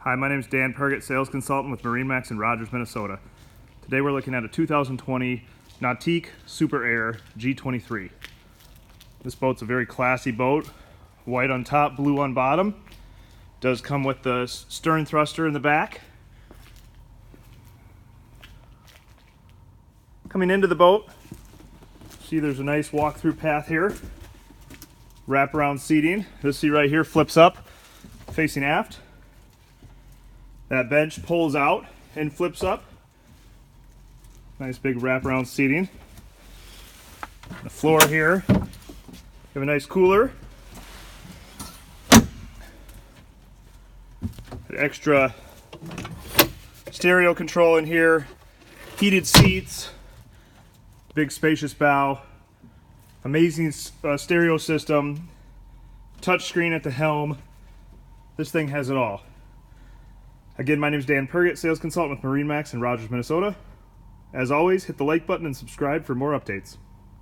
Hi, my name is Dan Pergett, sales consultant with MarineMax in Rogers, Minnesota. Today we're looking at a 2020 Nautique Super Air G23. This boat's a very classy boat, white on top, blue on bottom. Does come with the stern thruster in the back. Coming into the boat, see there's a nice walk-through path here. Wraparound seating. This seat right here flips up, facing aft. That bench pulls out and flips up. Nice big wraparound seating. The floor here, you have a nice cooler. An extra stereo control in here. Heated seats. Big spacious bow. Amazing stereo system. Touch screen at the helm. This thing has it all. Again, my name is Dan Pergett, sales consultant with MarineMax in Rogers, Minnesota. As always, hit the like button and subscribe for more updates.